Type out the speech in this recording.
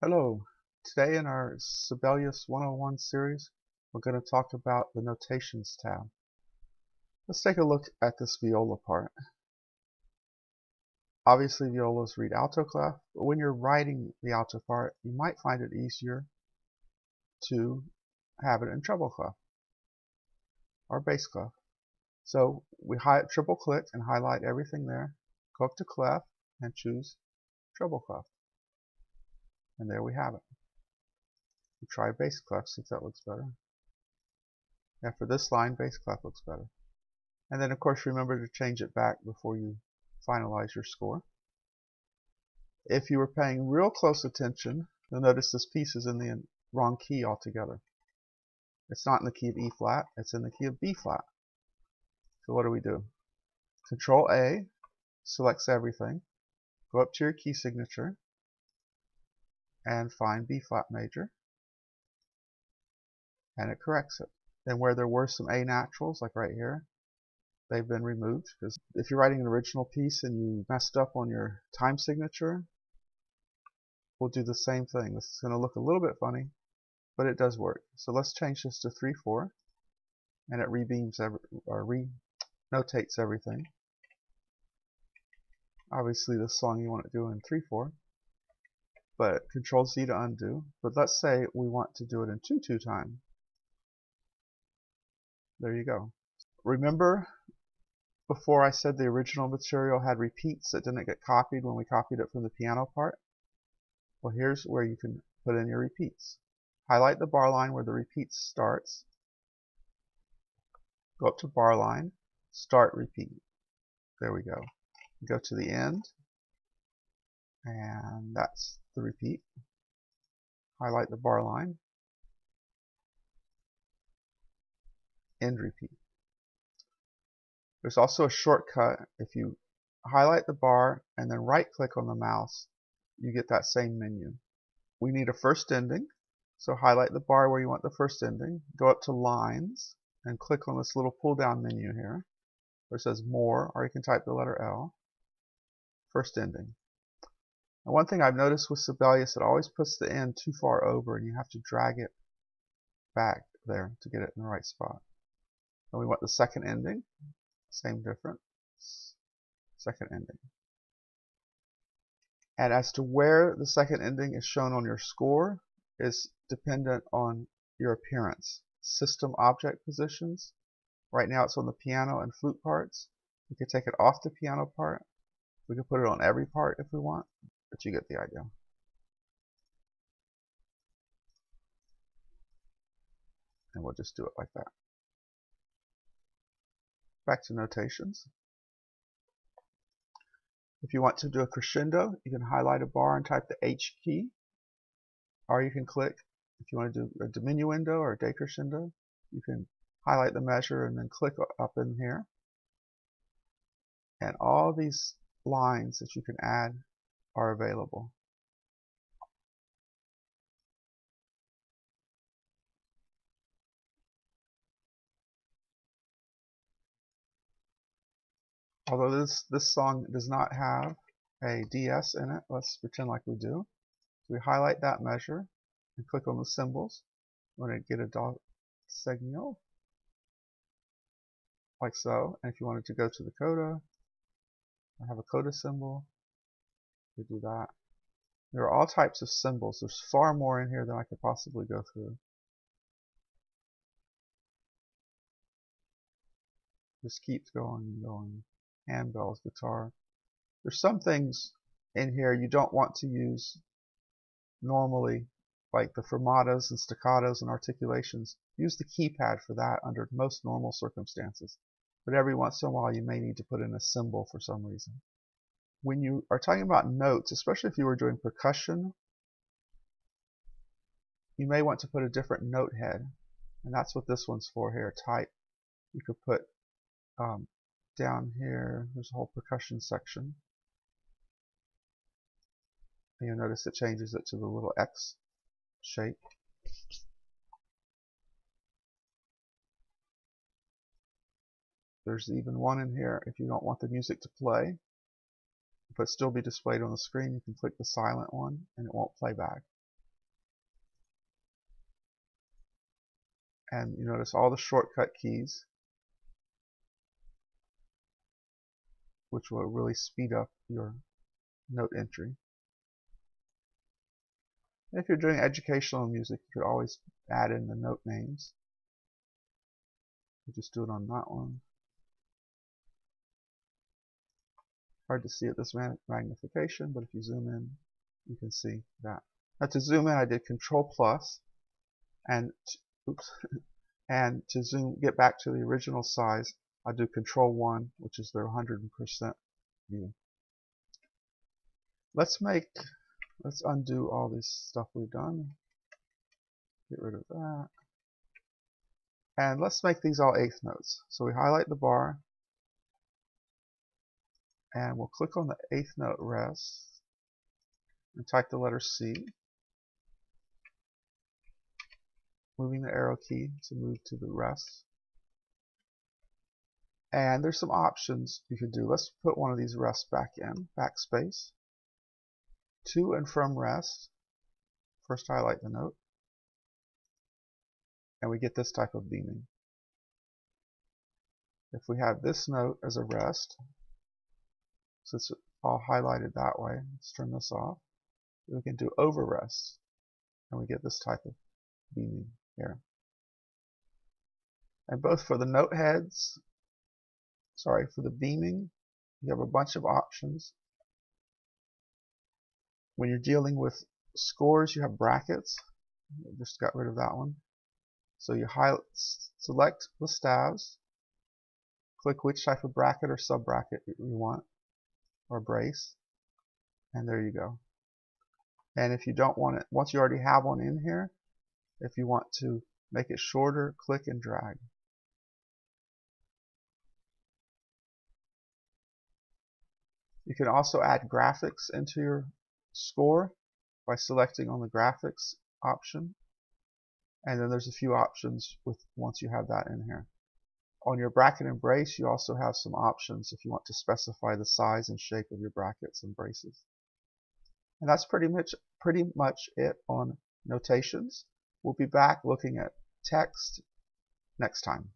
Hello. Today in our Sibelius 101 series, we're going to talk about the Notations tab. Let's take a look at this viola part. Obviously violas read alto clef, but when you're writing the alto part, you might find it easier to have it in treble clef or bass clef. So we triple click and highlight everything there, go up to clef and choose treble clef. And there we have it. We try bass clef, see if that looks better. And for this line, bass clef looks better. And then of course remember to change it back before you finalize your score. If you were paying real close attention, you'll notice this piece is in the wrong key altogether. It's not in the key of E flat, it's in the key of B flat. So what do? Control A selects everything, go up to your key signature and find B flat major, and it corrects it. And where there were some A naturals, like right here, they've been removed, because if you're writing an original piece and you messed up on your time signature, we'll do the same thing. This is going to look a little bit funny, but it does work. So let's change this to 3/4, and it re-notates everything. Obviously this song you want to do in 3/4, but Control Z to undo. But let's say we want to do it in 2/2 time. There you go. Remember before I said the original material had repeats that didn't get copied when we copied it from the piano part? Well, here's where you can put in your repeats. Highlight the bar line where the repeats starts. Go up to bar line, start repeat. There we go. Go to the end, and that's the repeat. Highlight the bar line, end repeat. There's also a shortcut. If you highlight the bar and then right click on the mouse, you get that same menu. We need a first ending, so highlight the bar where you want the first ending, go up to lines and click on this little pull down menu here where it says more, or you can type the letter L, first ending. And one thing I've noticed with Sibelius, it always puts the end too far over and you have to drag it back there to get it in the right spot. And we want the second ending, same difference, second ending. And as to where the second ending is shown on your score is dependent on your appearance. System object positions. Right now it's on the piano and flute parts. We could take it off the piano part. We could put it on every part if we want, but you get the idea. And we'll just do it like that. Back to notations. If you want to do a crescendo, you can highlight a bar and type the H key, or you can click, if you want to do a diminuendo or a decrescendo, you can highlight the measure and then click up in here. And all these lines that you can add are available. Although this song does not have a DS in it, let's pretend like we do. So we highlight that measure and click on the symbols. We're going to get a do segno, like so. And if you wanted to go to the coda, or have a coda symbol, you do that. There are all types of symbols. There's far more in here than I could possibly go through. Just keeps going and going. Handbells, guitar. There's some things in here you don't want to use normally, like the fermatas and staccatos and articulations. Use the keypad for that under most normal circumstances. But every once in a while you may need to put in a symbol for some reason. When you are talking about notes, especially if you were doing percussion, you may want to put a different note head. And that's what this one's for here, type. You could put down here, there's a whole percussion section. And you'll notice it changes it to the little X shape. There's even one in here if you don't want the music to play, but still be displayed on the screen. You can click the silent one and it won't play back. And you notice all the shortcut keys, which will really speed up your note entry. And if you're doing educational music, you could always add in the note names. We'll just do it on that one. Hard to see at this magnification, but if you zoom in, you can see that. Now to zoom in, I did Control plus, and and to get back to the original size, I do Control 1, which is their 100% view. Let's undo all this stuff we've done. Get rid of that. And let's make these all eighth notes. So we highlight the bar, and we'll click on the eighth note rest, and type the letter C, moving the arrow key to move to the rest. And there's some options you could do. Let's put one of these rests back in, backspace. To and from rest. First highlight the note. And we get this type of beaming. If we have this note as a rest, so it's all highlighted that way, let's turn this off. We can do over rest, and we get this type of beaming here. And both for the note heads, for the beaming, you have a bunch of options. When you're dealing with scores, you have brackets. I just got rid of that one. So you select the staves, click which type of bracket or sub-bracket you want, or brace, and there you go. And if you don't want it, once you already have one in here, if you want to make it shorter, click and drag. You can also add graphics into your score by selecting on the graphics option. And then there's a few options once you have that in here. On your bracket and brace, you also have some options if you want to specify the size and shape of your brackets and braces. And that's pretty much it on notations. We'll be back looking at text next time.